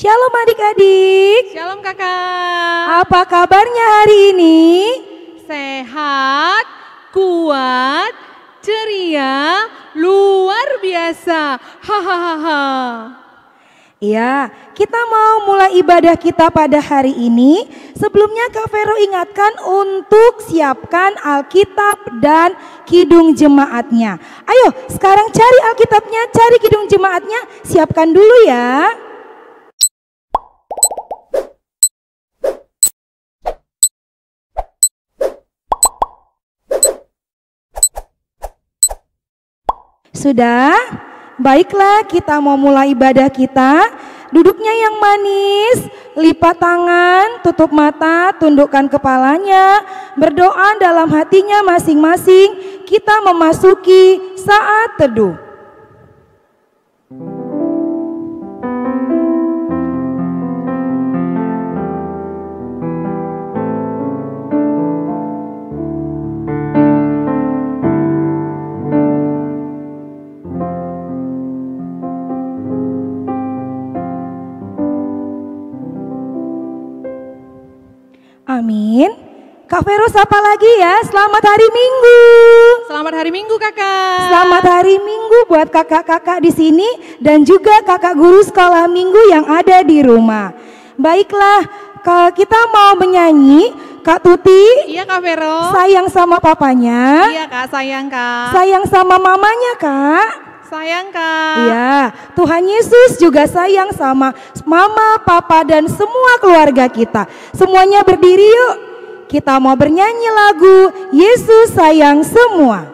Shalom adik-adik. Shalom kakak. Apa kabarnya hari ini? Sehat, kuat, ceria, luar biasa. Hahaha. Ya, kita mau mulai ibadah kita pada hari ini. Sebelumnya Kak Vero ingatkan untuk siapkan Alkitab dan kidung jemaatnya. Ayo sekarang cari Alkitabnya, cari kidung jemaatnya, siapkan dulu ya. Sudah? Baiklah, kita mau mulai ibadah kita. Duduknya yang manis, lipat tangan, tutup mata, tundukkan kepalanya, berdoa dalam hatinya masing-masing. Kita memasuki saat teduh. Amin. Kak Vero sapa lagi ya, selamat hari Minggu. Selamat hari Minggu kakak. Selamat hari Minggu buat kakak-kakak di sini dan juga kakak guru sekolah minggu yang ada di rumah. Baiklah, kita mau menyanyi. Kak Tuti. Iya Kak Vero. Sayang sama papanya. Iya Kak, sayang Kak. Sayang sama mamanya Kak. Sayang Kak. Iya, Tuhan Yesus juga sayang sama mama, papa dan semua keluarga kita. Semuanya berdiri yuk. Kita mau bernyanyi lagu Yesus sayang semua.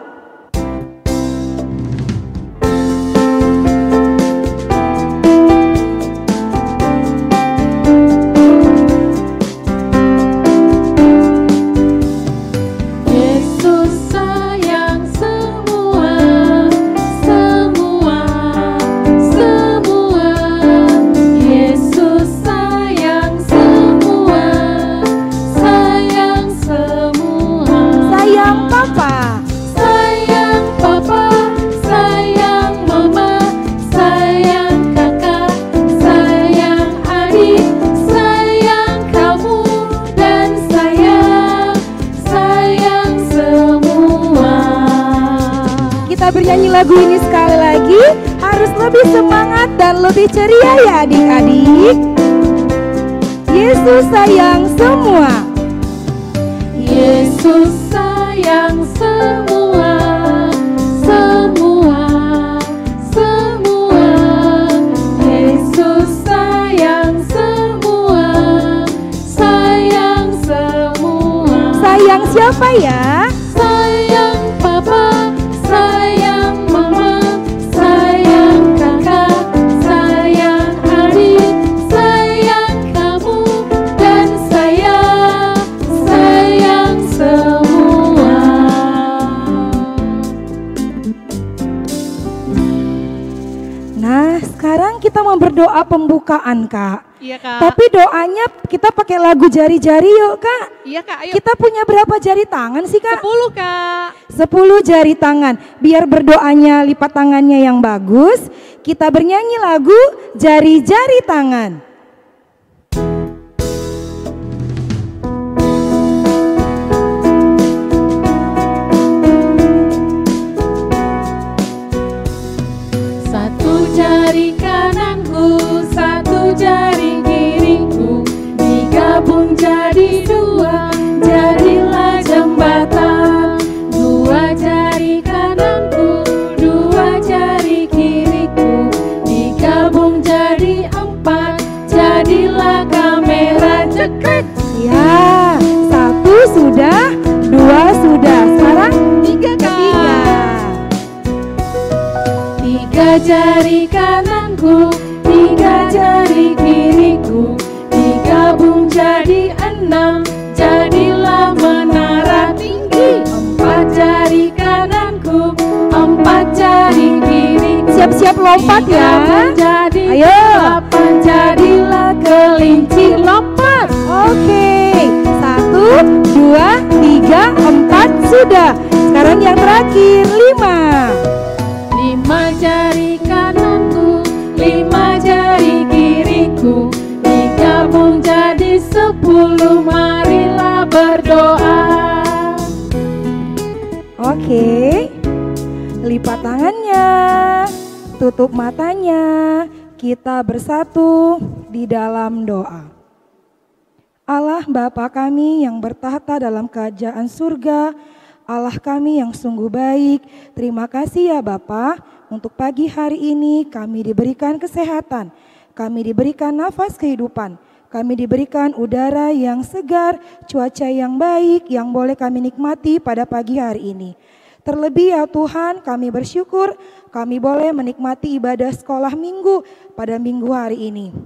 Bernyanyi lagu ini sekali lagi harus lebih semangat dan lebih ceria ya adik-adik. Yesus sayang semua. Yesus sayang semua, semua, semua. Yesus sayang semua, sayang semua. Sayang siapa ya? Sayang papa, sayang mama, sayang kakak, sayang adik, sayang kamu dan sayang semua. Nah, sekarang kita mau berdoa pembukaan, Kak. Iya Kak. Tapi doanya kita pakai lagu jari-jari yuk, Kak. Iya Kak, ayo. Kita punya berapa jari tangan sih, Kak? 10 Kak. 10 jari tangan. Biar berdoanya lipat tangannya yang bagus, kita bernyanyi lagu jari-jari tangan. Satu jari kananku, satu jari kiriku, digabung jadi dua, jadilah jembatan. Dua jari kananku, dua jari kiriku, digabung jadi empat, jadilah kamera cekrek. Ya, 1 sudah, 2 sudah. Sekarang 3 Kak. 3 jari kananku, 3 jari kiriku, digabung jadi 6, jadilah menara tinggi. 4 jari kananku, 4 jari kiriku, siap-siap lompat ya. digabung jadi Ayo. 8, jadilah kelinci lompat. Oke, 1, 2, 3, 4 sudah. Sekarang yang terakhir 5. 5 jari kananku, 5 jari kiriku, Lipat tangannya, tutup matanya, kita bersatu di dalam doa. Allah Bapa kami yang bertahta dalam kerajaan surga, Allah kami yang sungguh baik, terima kasih ya Bapa, untuk pagi hari ini kami diberikan kesehatan, kami diberikan nafas kehidupan, kami diberikan udara yang segar, cuaca yang baik yang boleh kami nikmati pada pagi hari ini. Terlebih ya Tuhan, kami bersyukur kami boleh menikmati ibadah sekolah minggu pada minggu hari ini.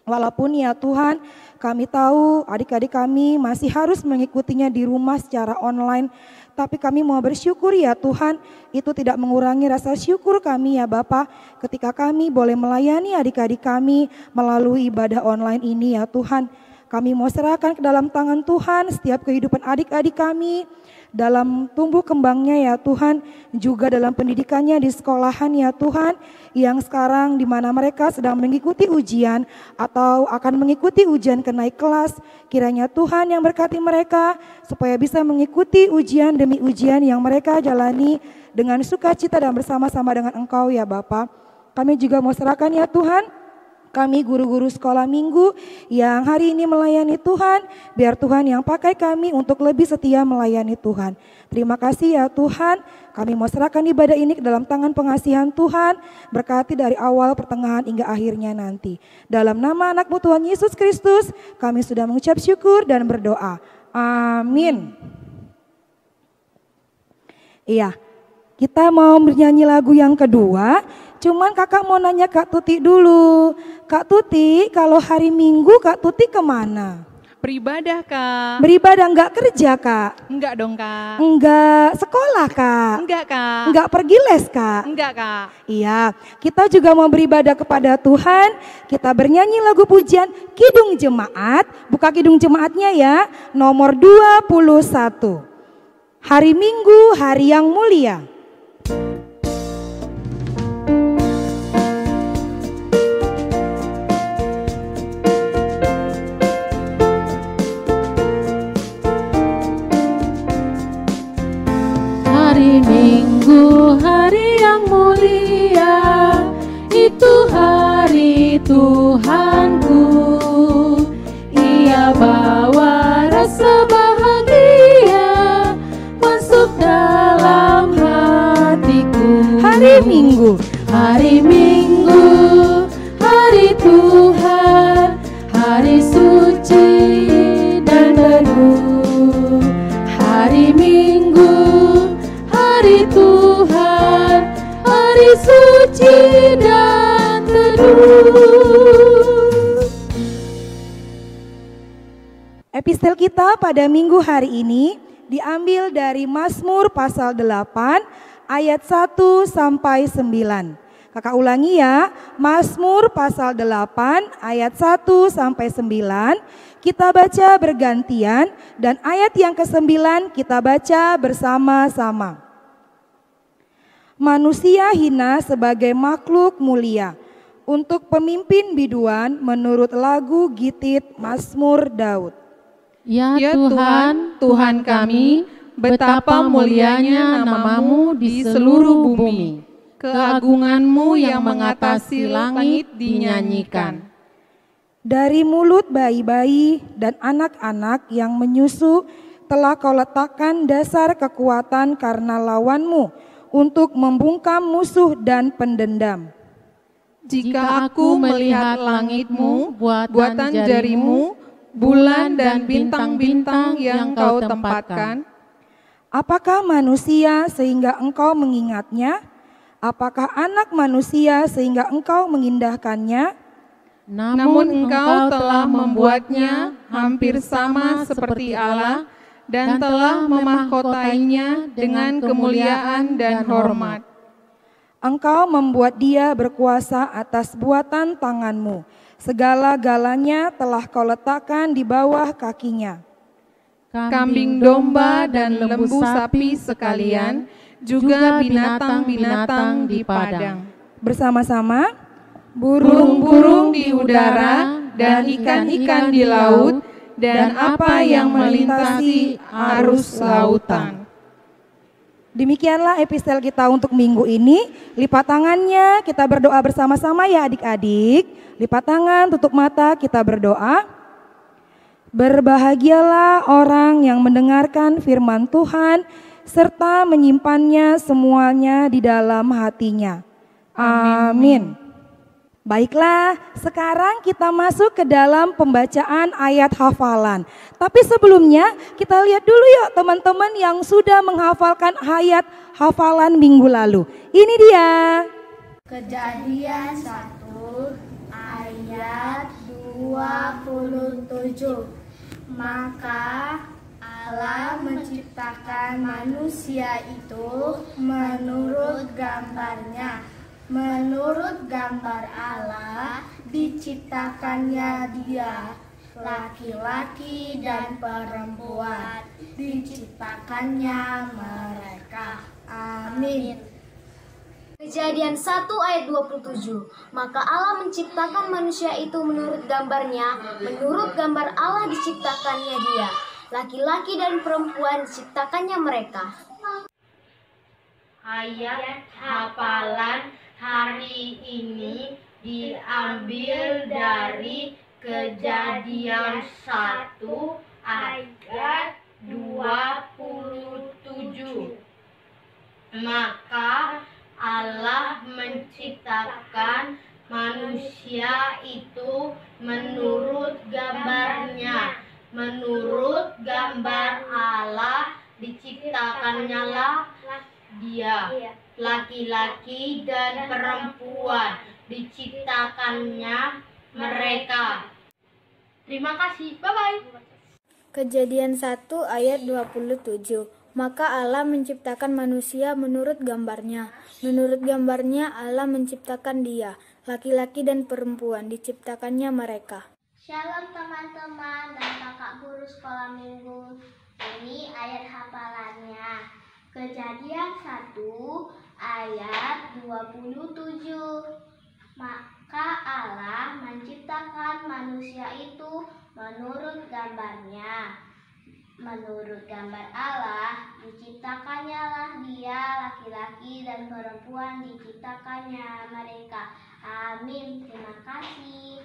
Walaupun ya Tuhan, kami tahu adik-adik kami masih harus mengikutinya di rumah secara online, tapi kami mau bersyukur ya Tuhan, itu tidak mengurangi rasa syukur kami ya Bapa, ketika kami boleh melayani adik-adik kami melalui ibadah online ini ya Tuhan. Kami mau serahkan ke dalam tangan Tuhan setiap kehidupan adik-adik kami, dalam tumbuh kembangnya ya Tuhan, juga dalam pendidikannya di sekolahan ya Tuhan, yang sekarang di mana mereka sedang mengikuti ujian atau akan mengikuti ujian kenaik kelas. Kiranya Tuhan yang berkati mereka supaya bisa mengikuti ujian demi ujian yang mereka jalani dengan sukacita dan bersama-sama dengan Engkau ya Bapa. Kami juga mau serahkan ya Tuhan, kami guru-guru sekolah minggu yang hari ini melayani Tuhan, biar Tuhan yang pakai kami untuk lebih setia melayani Tuhan. Terima kasih ya Tuhan, kami mau serahkan ibadah ini ke dalam tangan pengasihan Tuhan, berkati dari awal, pertengahan hingga akhirnya nanti. Dalam nama anak-Mu Tuhan Yesus Kristus, kami sudah mengucap syukur dan berdoa. Amin. Iya, kita mau bernyanyi lagu yang kedua. Cuman kakak mau nanya Kak Tuti dulu. Kak Tuti, kalau hari Minggu Kak Tuti kemana? Beribadah, Kak. Beribadah, enggak kerja Kak? Enggak dong, Kak. Enggak sekolah Kak? Enggak, Kak. Enggak pergi les Kak? Enggak, Kak. Iya, kita juga mau beribadah kepada Tuhan. Kita bernyanyi lagu pujian Kidung Jemaat. Buka Kidung Jemaatnya ya, nomor 21. Hari Minggu, hari yang mulia. Hari Minggu, hari yang mulia, itu hari Tuhanku. Ia bawa rasa bahagia masuk dalam hatiku. Hari Minggu, hari Minggu, hari Tuhan, hari suci dan teduh. Hari Minggu, hari Tuhan, hari suci dan teduh. epistel kita pada minggu hari ini diambil dari Mazmur pasal 8 ayat 1 sampai 9. Kakak ulangi ya, Mazmur pasal 8 ayat 1 sampai 9. Kita baca bergantian dan ayat yang ke-9 kita baca bersama-sama. Manusia hina sebagai makhluk mulia, untuk pemimpin biduan menurut lagu Gitit Mazmur Daud. Ya Tuhan, Tuhan kami, betapa mulianya nama-Mu di seluruh bumi. Keagungan-Mu yang mengatasi langit dinyanyikan. Dari mulut bayi-bayi dan anak-anak yang menyusu telah Kau letakkan dasar kekuatan karena lawan-Mu untuk membungkam musuh dan pendendam. Jika aku melihat langit-Mu, buatan jari-Mu, bulan dan bintang-bintang yang Kau tempatkan, apakah manusia sehingga Engkau mengingatnya? Apakah anak manusia sehingga Engkau mengindahkannya? namun Engkau telah membuatnya hampir sama seperti Allah dan telah memahkotainya dengan kemuliaan dan hormat. Engkau membuat dia berkuasa atas buatan tangan-Mu. Segala-galanya telah Kau letakkan di bawah kakinya. Kambing domba dan lembu sapi sekalian, juga binatang-binatang di padang. Bersama-sama, Burung-burung di udara dan ikan-ikan di laut, dan apa yang melintasi arus lautan. Demikianlah epistel kita untuk minggu ini. Lipat tangannya, kita berdoa bersama-sama ya adik-adik. Lipat tangan, tutup mata, kita berdoa. Berbahagialah orang yang mendengarkan firman Tuhan serta menyimpannya semuanya di dalam hatinya. Amin. Baiklah, sekarang kita masuk ke dalam pembacaan ayat hafalan. Tapi sebelumnya kita lihat dulu yuk teman-teman yang sudah menghafalkan ayat hafalan minggu lalu. Ini dia. Kejadian 1 ayat 27. Maka Allah menciptakan manusia itu menurut gambarnya. Menurut gambar Allah diciptakannya dia, laki-laki dan perempuan diciptakannya mereka. Amin. Kejadian 1 ayat 27. Maka Allah menciptakan manusia itu menurut gambarnya, menurut gambar Allah diciptakannya dia, laki-laki dan perempuan diciptakannya mereka. Ayat hafalan hari ini diambil dari Kejadian 1 ayat 27. Maka Allah menciptakan manusia itu menurut gambarnya. Menurut gambar Allah diciptakannya lah dia, laki-laki dan perempuan diciptakannya mereka. Terima kasih, bye-bye. Kejadian 1 ayat 27. Maka Allah menciptakan manusia menurut gambarnya. Menurut gambarnya Allah menciptakan dia, laki-laki dan perempuan diciptakannya mereka. Shalom teman-teman dan kakak guru sekolah minggu. Ini ayat hafalannya. Kejadian 1 ayat 27. Maka Allah menciptakan manusia itu menurut gambarnya. Menurut gambar Allah diciptakannya lah dia, laki-laki dan perempuan diciptakannya mereka. Amin. Terima kasih.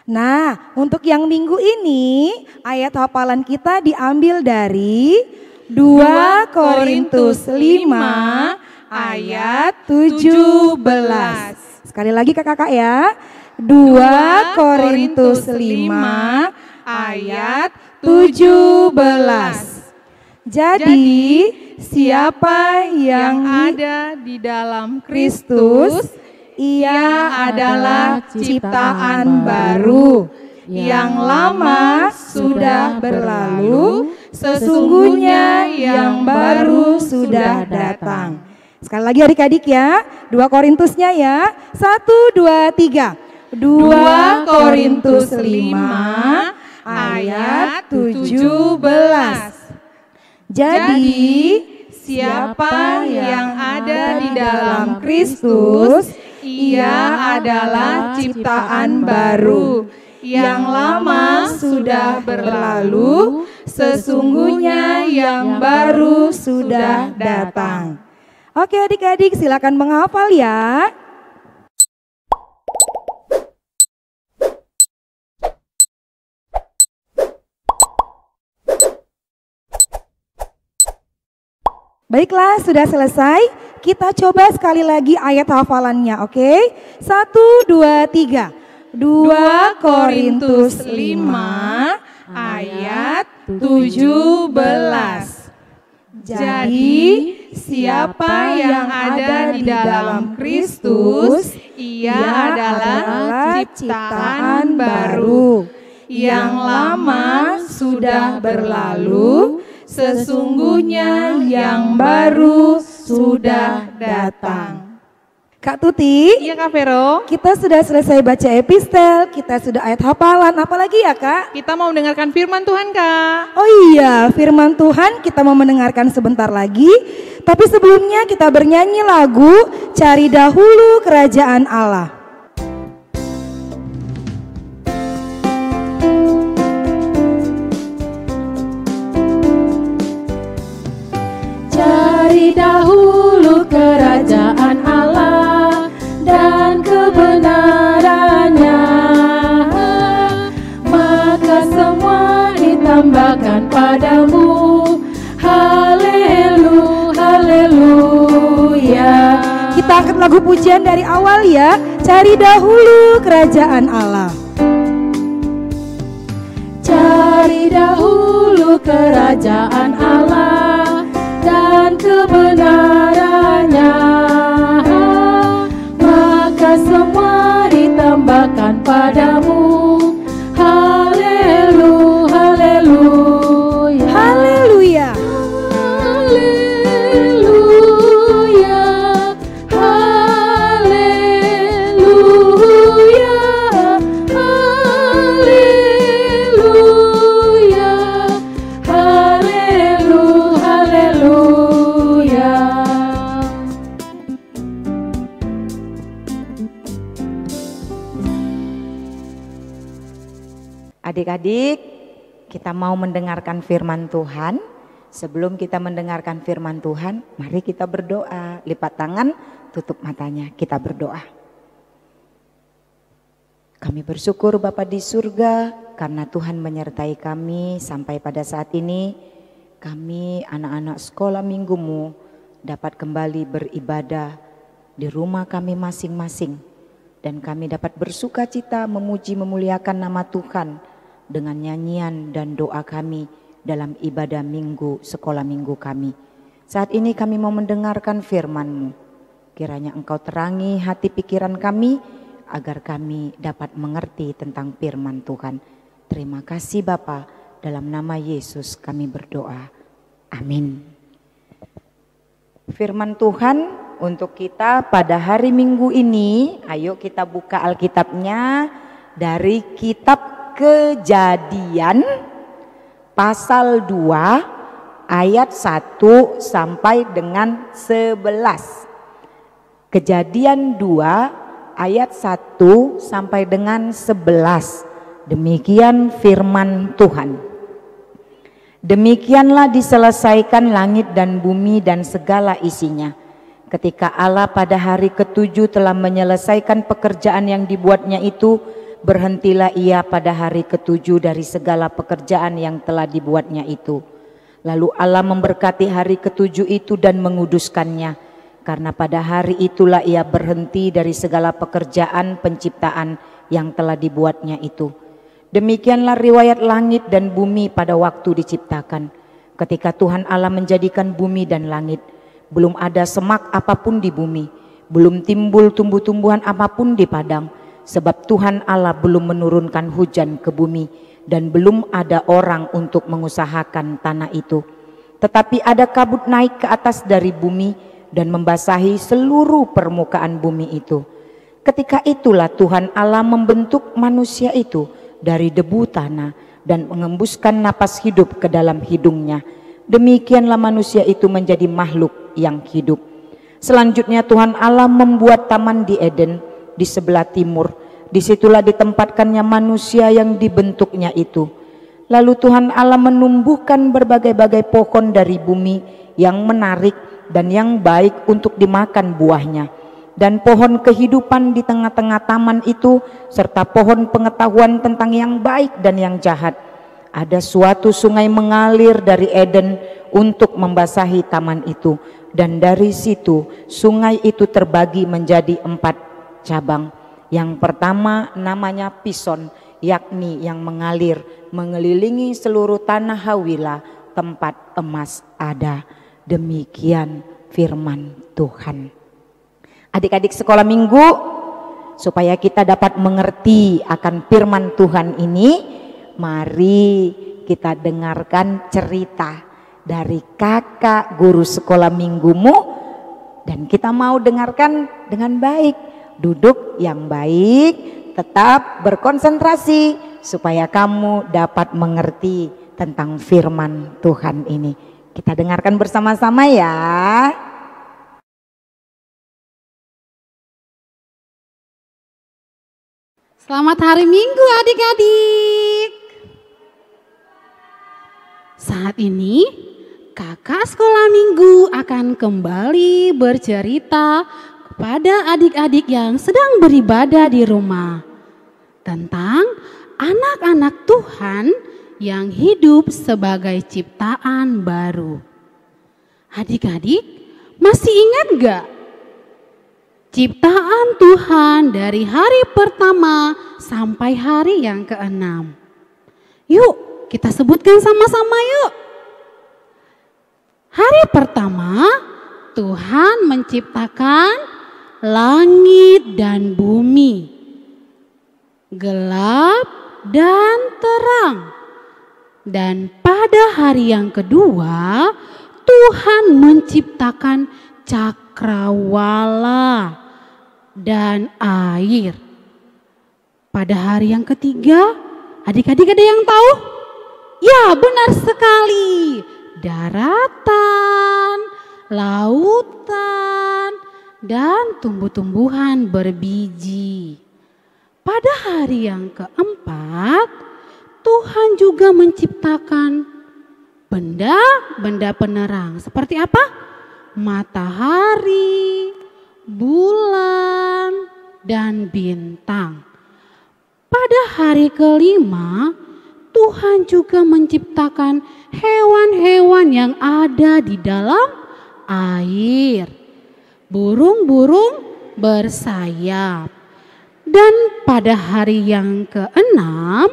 Nah, untuk yang minggu ini ayat hafalan kita diambil dari 2 Korintus 5 ayat 17. Sekali lagi kakak ya. 2 Korintus 5 ayat 17. Jadi siapa yang ada di dalam Kristus, ia adalah ciptaan baru. Yang lama sudah berlalu, sesungguhnya yang baru sudah datang. Sekali lagi adik-adik ya, 2 Korintusnya ya. 1, 2, 3. 2 Korintus 5 ayat 17. Jadi siapa yang ada di dalam Kristus, ia adalah ciptaan baru. Yang lama sudah berlalu, sesungguhnya yang baru sudah datang. Oke adik-adik silakan menghafal ya. Baiklah, sudah selesai. Kita coba sekali lagi ayat hafalannya, oke? 1, 2, 3. 2 Korintus 5 ayat 17. Jadi siapa yang ada di dalam Kristus, ia adalah ciptaan baru. Yang lama sudah berlalu, sesungguhnya yang baru sudah datang. Kak Tuti, Iya Kak Vero, kita sudah selesai baca epistel, kita sudah ayat hafalan, apalagi ya Kak? kita mau mendengarkan firman Tuhan Kak. Oh iya, firman Tuhan kita mau mendengarkan sebentar lagi. Tapi sebelumnya kita bernyanyi lagu Cari Dahulu Kerajaan Allah. Cari Haleluya. Kita angkat lagu pujian dari awal ya. Cari dahulu kerajaan Allah. Cari dahulu kerajaan Allah dan kebenarannya, maka semua ditambahkan padamu. Haleluya, haleluya, Haleluya. Adik-adik, kita mau mendengarkan firman Tuhan. Sebelum kita mendengarkan firman Tuhan, mari kita berdoa. Lipat tangan, tutup matanya, kita berdoa. Kami bersyukur Bapa di surga karena Tuhan menyertai kami sampai pada saat ini. Kami anak-anak sekolah minggumu dapat kembali beribadah di rumah kami masing-masing. Dan kami dapat bersuka cita memuji memuliakan nama Tuhan dengan nyanyian dan doa kami dalam ibadah minggu, sekolah minggu kami. Saat ini kami mau mendengarkan firman-Mu. Kiranya Engkau terangi hati pikiran kami agar kami dapat mengerti tentang firman Tuhan. Terima kasih Bapa, dalam nama Yesus kami berdoa. Amin. Firman Tuhan untuk kita pada hari Minggu ini, ayo kita buka Alkitabnya dari kitab Kejadian pasal 2 ayat 1 sampai dengan 11. Kejadian 2 ayat 1 sampai dengan 11. Demikian firman Tuhan. Demikianlah diselesaikan langit dan bumi dan segala isinya. Ketika Allah pada hari ke-7 telah menyelesaikan pekerjaan yang dibuatnya itu, berhentilah ia pada hari ke-7 dari segala pekerjaan yang telah dibuatnya itu. Lalu Allah memberkati hari ke-7 itu dan menguduskannya, karena pada hari itulah ia berhenti dari segala pekerjaan penciptaan yang telah dibuatnya itu. Demikianlah riwayat langit dan bumi pada waktu diciptakan. Ketika Tuhan Allah menjadikan bumi dan langit, belum ada semak apapun di bumi, belum timbul tumbuh-tumbuhan apapun di padang, sebab Tuhan Allah belum menurunkan hujan ke bumi dan belum ada orang untuk mengusahakan tanah itu. Tetapi ada kabut naik ke atas dari bumi dan membasahi seluruh permukaan bumi itu. Ketika itulah Tuhan Allah membentuk manusia itu dari debu tanah dan mengembuskan napas hidup ke dalam hidungnya. Demikianlah manusia itu menjadi makhluk yang hidup. Selanjutnya Tuhan Allah membuat taman di Eden di sebelah timur. Disitulah ditempatkannya manusia yang dibentuknya itu. Lalu Tuhan Allah menumbuhkan berbagai-bagai pohon dari bumi yang menarik dan yang baik untuk dimakan buahnya, dan pohon kehidupan di tengah-tengah taman itu, serta pohon pengetahuan tentang yang baik dan yang jahat. Ada suatu sungai mengalir dari Eden untuk membasahi taman itu, dan dari situ sungai itu terbagi menjadi 4 cabang. Yang pertama namanya Pison, yakni yang mengalir mengelilingi seluruh tanah Hawila, tempat emas ada. Demikian firman Tuhan. Adik-adik sekolah minggu, supaya kita dapat mengerti akan firman Tuhan ini, mari kita dengarkan cerita dari kakak guru sekolah minggumu, dan kita mau dengarkan dengan baik. Duduk yang baik, tetap berkonsentrasi supaya kamu dapat mengerti tentang firman Tuhan ini. Kita dengarkan bersama-sama ya. Selamat hari Minggu adik-adik. Saat ini kakak sekolah minggu akan kembali bercerita kepada adik-adik yang sedang beribadah di rumah tentang anak-anak Tuhan yang hidup sebagai ciptaan baru. Adik-adik masih ingat gak ciptaan Tuhan dari hari pertama sampai hari yang ke-6. Yuk, kita sebutkan sama-sama yuk. Hari pertama, Tuhan menciptakan langit dan bumi, gelap dan terang. Dan pada hari yang kedua, Tuhan menciptakan cakrawala dan air. Pada hari yang ketiga, adik-adik ada yang tahu? Ya, benar sekali. Daratan, lautan, dan tumbuh-tumbuhan berbiji. Pada hari yang keempat, Tuhan juga menciptakan benda-benda penerang. Seperti apa? Matahari, bulan, dan bintang. Pada hari kelima, Tuhan juga menciptakan hewan-hewan yang ada di dalam air. Burung-burung bersayap. Dan pada hari yang keenam,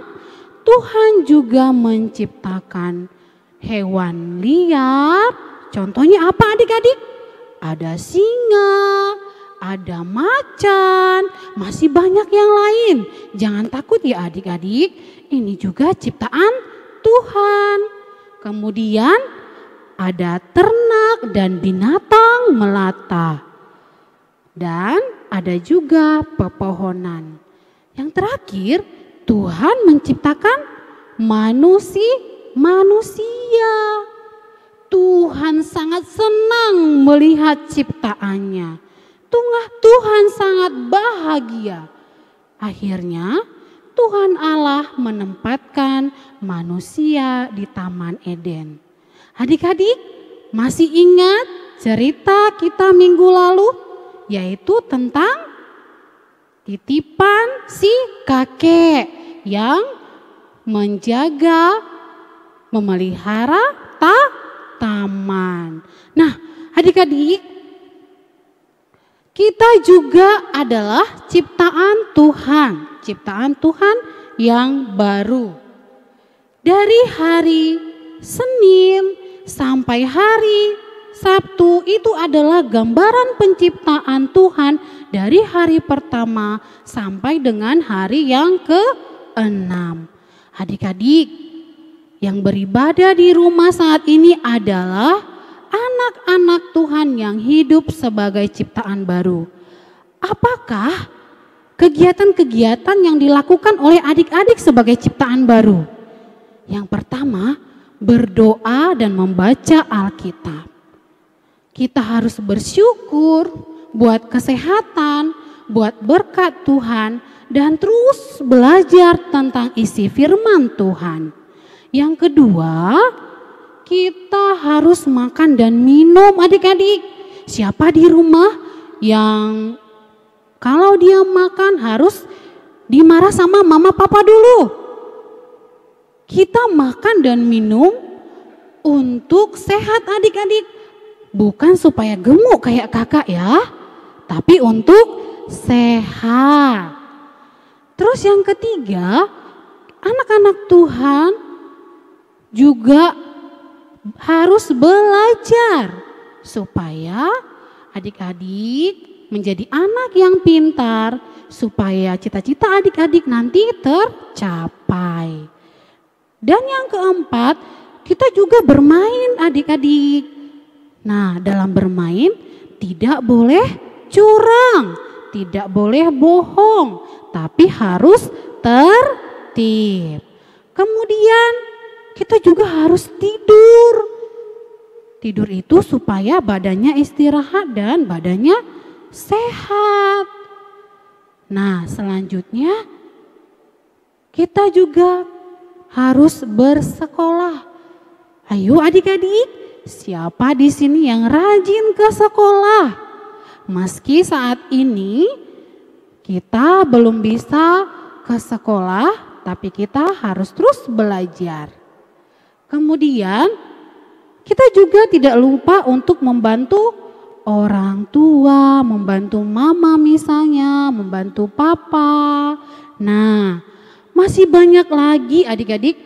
Tuhan juga menciptakan hewan liar. Contohnya apa adik-adik? Ada singa, ada macan, masih banyak yang lain. Jangan takut ya adik-adik, ini juga ciptaan Tuhan. Kemudian ada ternak dan binatang melata. Dan ada juga pepohonan. Yang terakhir, Tuhan menciptakan manusia. Tuhan sangat senang melihat ciptaannya. Tuhan sangat bahagia. Akhirnya Tuhan Allah menempatkan manusia di Taman Eden. Adik-adik masih ingat cerita kita minggu lalu? Yaitu tentang titipan si kakek yang menjaga, memelihara taman. Nah, adik-adik, kita juga adalah ciptaan Tuhan yang baru. Dari hari Senin sampai hari Sabtu itu adalah gambaran penciptaan Tuhan dari hari pertama sampai dengan hari yang ke-6. Adik-adik yang beribadah di rumah saat ini adalah anak-anak Tuhan yang hidup sebagai ciptaan baru. Apakah kegiatan-kegiatan yang dilakukan oleh adik-adik sebagai ciptaan baru? Yang pertama, berdoa dan membaca Alkitab. Kita harus bersyukur buat kesehatan, buat berkat Tuhan, dan terus belajar tentang isi firman Tuhan. Yang kedua, kita harus makan dan minum adik-adik. Siapa di rumah yang kalau dia makan harus dimarah sama mama papa dulu? Kita makan dan minum untuk sehat adik-adik. Bukan supaya gemuk kayak kakak ya, tapi untuk sehat. Terus yang ketiga, anak-anak Tuhan juga harus belajar supaya adik-adik menjadi anak yang pintar, supaya cita-cita adik-adik nanti tercapai. Dan yang keempat, kita juga bermain adik-adik. Nah, dalam bermain tidak boleh curang, tidak boleh bohong, tapi harus tertib. Kemudian kita juga harus tidur. Tidur itu supaya badannya istirahat dan badannya sehat. Nah, selanjutnya kita juga harus bersekolah. Ayo adik-adik, siapa di sini yang rajin ke sekolah? Meski saat ini kita belum bisa ke sekolah, tapi kita harus terus belajar. Kemudian kita juga tidak lupa untuk membantu orang tua, membantu mama misalnya, membantu papa. Nah, masih banyak lagi adik-adik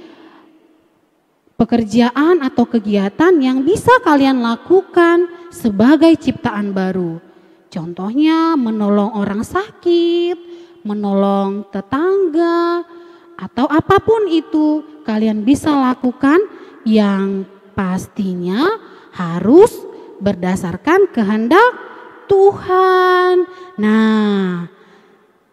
pekerjaan atau kegiatan yang bisa kalian lakukan sebagai ciptaan baru. Contohnya menolong orang sakit, menolong tetangga, atau apapun itu kalian bisa lakukan yang pastinya harus berdasarkan kehendak Tuhan. Nah,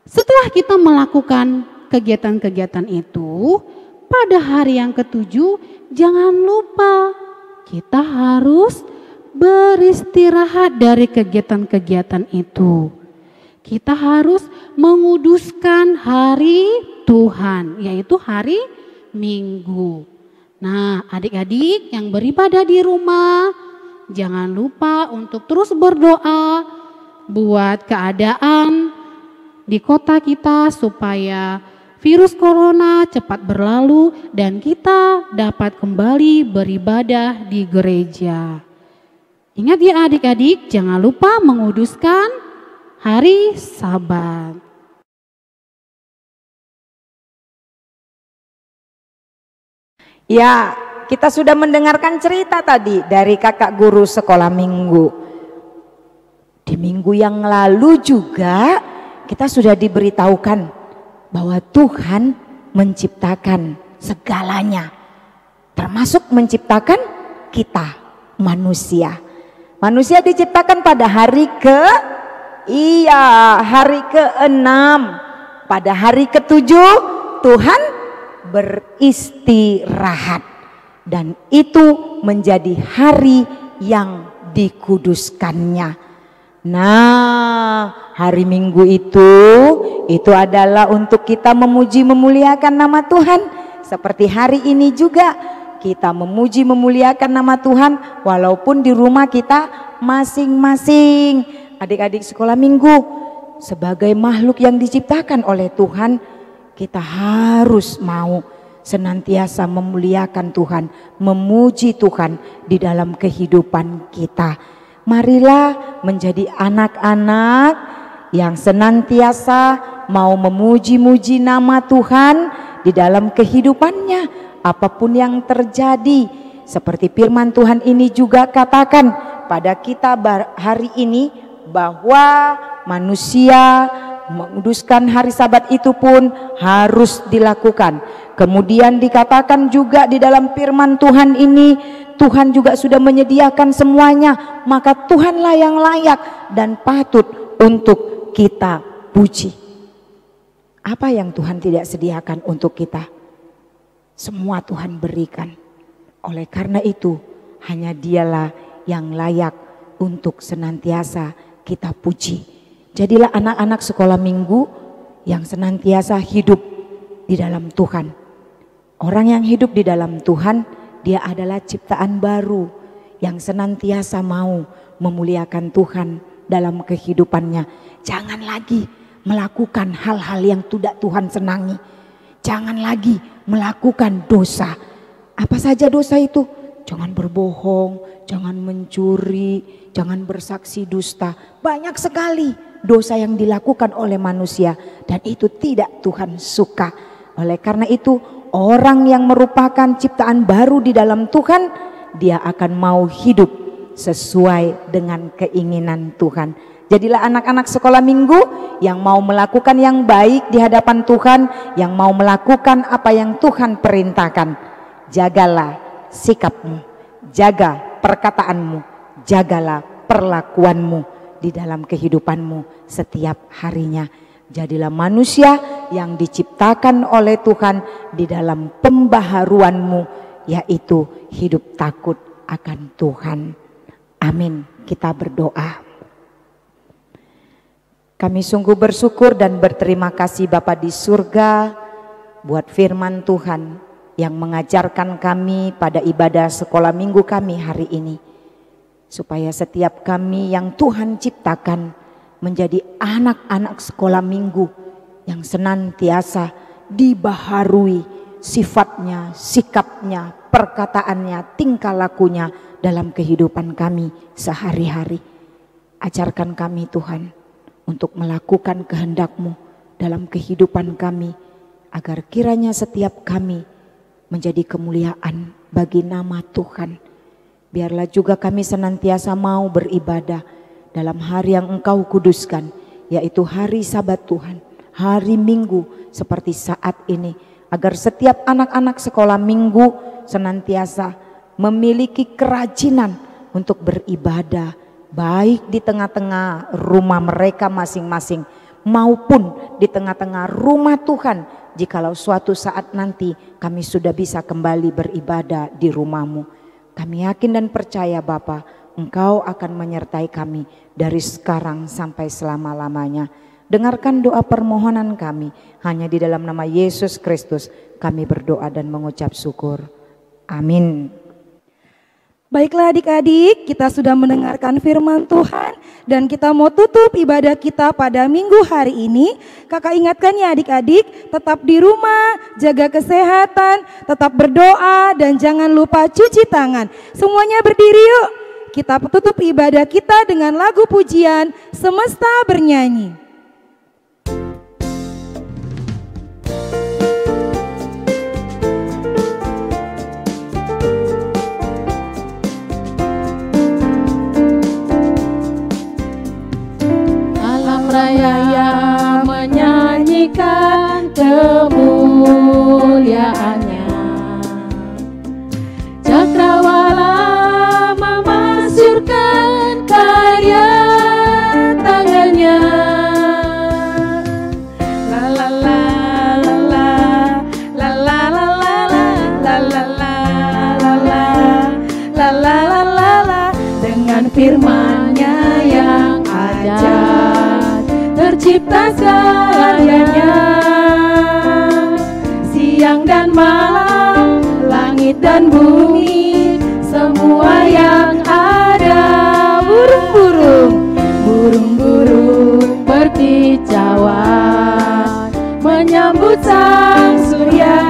setelah kita melakukan kegiatan-kegiatan itu, pada hari yang ketujuh jangan lupa kita harus beristirahat dari kegiatan-kegiatan itu. Kita harus menguduskan hari Tuhan, yaitu hari Minggu. Nah, adik-adik yang beribadah di rumah, jangan lupa untuk terus berdoa buat keadaan di kota kita supaya virus corona cepat berlalu dan kita dapat kembali beribadah di gereja. Ingat ya adik-adik, jangan lupa menguduskan hari Sabat. Ya, kita sudah mendengarkan cerita tadi dari kakak guru sekolah minggu. Di minggu yang lalu juga kita sudah diberitahukan bahwa Tuhan menciptakan segalanya, termasuk menciptakan kita, manusia. Manusia diciptakan pada hari hari ke-6. Pada hari ke-7 Tuhan beristirahat, dan itu menjadi hari yang dikuduskannya. Nah, hari Minggu itu adalah untuk kita memuji memuliakan nama Tuhan. Seperti hari ini juga kita memuji memuliakan nama Tuhan walaupun di rumah kita masing-masing. Adik-adik sekolah minggu, sebagai makhluk yang diciptakan oleh Tuhan, kita harus mau senantiasa memuliakan Tuhan, memuji Tuhan di dalam kehidupan kita. Marilah menjadi anak-anak yang senantiasa mau memuji-muji nama Tuhan di dalam kehidupannya, apapun yang terjadi. Seperti firman Tuhan ini juga katakan pada kita hari ini bahwa manusia menguduskan hari Sabat itu pun harus dilakukan. Kemudian dikatakan juga di dalam firman Tuhan ini, Tuhan juga sudah menyediakan semuanya, maka Tuhanlah yang layak dan patut untuk kita puji. Apa yang Tuhan tidak sediakan untuk kita? Semua Tuhan berikan. Oleh karena itu, hanya Dialah yang layak untuk senantiasa kita puji. Jadilah anak-anak sekolah minggu yang senantiasa hidup di dalam Tuhan. Orang yang hidup di dalam Tuhan, dia adalah ciptaan baru yang senantiasa mau memuliakan Tuhan dalam kehidupannya. Jangan lagi melakukan hal-hal yang tidak Tuhan senangi. Jangan lagi melakukan dosa. Apa saja dosa itu? Jangan berbohong, jangan mencuri, jangan bersaksi dusta. Banyak sekali dosa yang dilakukan oleh manusia dan itu tidak Tuhan suka. Oleh karena itu, orang yang merupakan ciptaan baru di dalam Tuhan, dia akan mau hidup sesuai dengan keinginan Tuhan. Jadilah anak-anak sekolah minggu yang mau melakukan yang baik di hadapan Tuhan, yang mau melakukan apa yang Tuhan perintahkan. Jagalah sikapmu, jaga perkataanmu, jagalah perlakuanmu di dalam kehidupanmu setiap harinya. Jadilah manusia yang diciptakan oleh Tuhan di dalam pembaharuanmu, yaitu hidup takut akan Tuhan. Amin. Kita berdoa. Kami sungguh bersyukur dan berterima kasih Bapa di surga buat firman Tuhan yang mengajarkan kami pada ibadah sekolah minggu kami hari ini. Supaya setiap kami yang Tuhan ciptakan menjadi anak-anak sekolah minggu yang senantiasa dibaharui sifatnya, sikapnya, perkataannya, tingkah lakunya dalam kehidupan kami sehari-hari. Ajarkan kami Tuhan untuk melakukan kehendak-Mu dalam kehidupan kami, agar kiranya setiap kami menjadi kemuliaan bagi nama Tuhan. Biarlah juga kami senantiasa mau beribadah dalam hari yang Engkau kuduskan, yaitu hari Sabat Tuhan, hari Minggu seperti saat ini, agar setiap anak-anak sekolah minggu senantiasa memiliki kerajinan untuk beribadah, baik di tengah-tengah rumah mereka masing-masing maupun di tengah-tengah rumah Tuhan, jikalau suatu saat nanti kami sudah bisa kembali beribadah di rumah-Mu. Kami yakin dan percaya Bapa, Engkau akan menyertai kami dari sekarang sampai selama-lamanya. Dengarkan doa permohonan kami, hanya di dalam nama Yesus Kristus kami berdoa dan mengucap syukur. Amin. Baiklah adik-adik, kita sudah mendengarkan firman Tuhan dan kita mau tutup ibadah kita pada minggu hari ini. Kakak ingatkan ya adik-adik, tetap di rumah, jaga kesehatan, tetap berdoa dan jangan lupa cuci tangan. Semuanya berdiri yuk, kita tutup ibadah kita dengan lagu pujian Semesta Bernyanyi. Raya menyanyikan kemuliaannya, cakrawala memasyurkan karya tangannya. La la la la la la la la la la la la la la, dengan firman-Nya yang ajaib tercipta segalanya, siang dan malam, langit dan bumi, semua yang ada. Burung-burung berkicauan menyambut sang surya,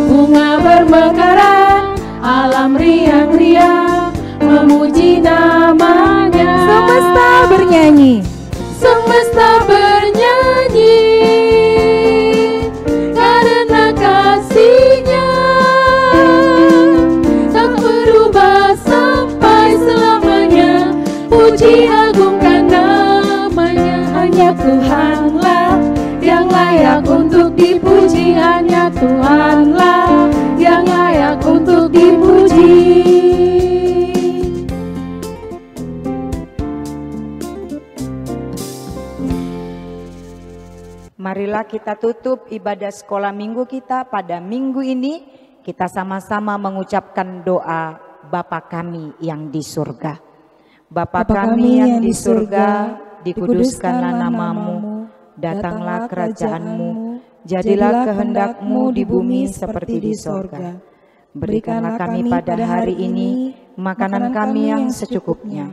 bunga bermekaran, alam riang-riang memuji namanya. Semesta bernyanyi. Semesta bernyanyi karena kasih-Nya tak berubah sampai selamanya. Puji agungkan namanya. Hanya Tuhanlah yang layak untuk dipuji. Hanya Tuhanlah yang layak untuk dipuji. Marilah kita tutup ibadah sekolah minggu kita pada minggu ini. Kita sama-sama mengucapkan doa Bapa kami yang di surga. Bapa kami yang di surga, dikuduskanlah nama-Mu, datanglah kerajaan-Mu, jadilah kehendak-Mu di bumi seperti di surga. Berikanlah kami pada hari ini makanan kami yang secukupnya,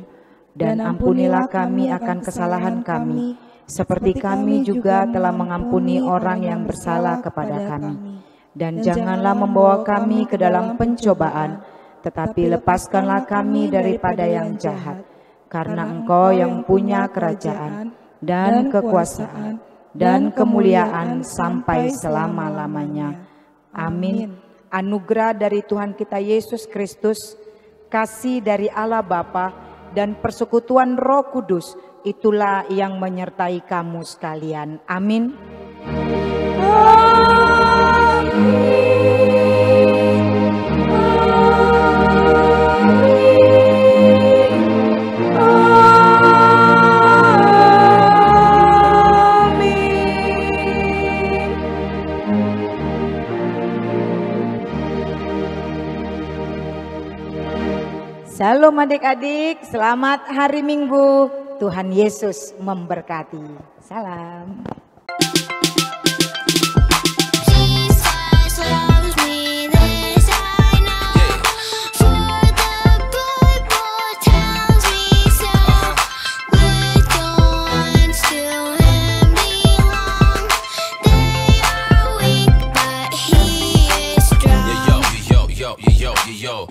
dan ampunilah kami akan kesalahan kami, seperti kami juga telah mengampuni orang yang bersalah kepada kami. Dan janganlah membawa kami ke dalam pencobaan, tetapi lepaskanlah kami daripada yang jahat. Karena Engkau yang punya kerajaan dan kekuasaan dan kemuliaan sampai selama-lamanya. Amin. Anugerah dari Tuhan kita Yesus Kristus, kasih dari Allah Bapa, dan persekutuan Roh Kudus, itulah yang menyertai kamu sekalian. Amin. Shalom adik-adik, selamat hari Minggu. Tuhan Yesus memberkati. Salam. Yo.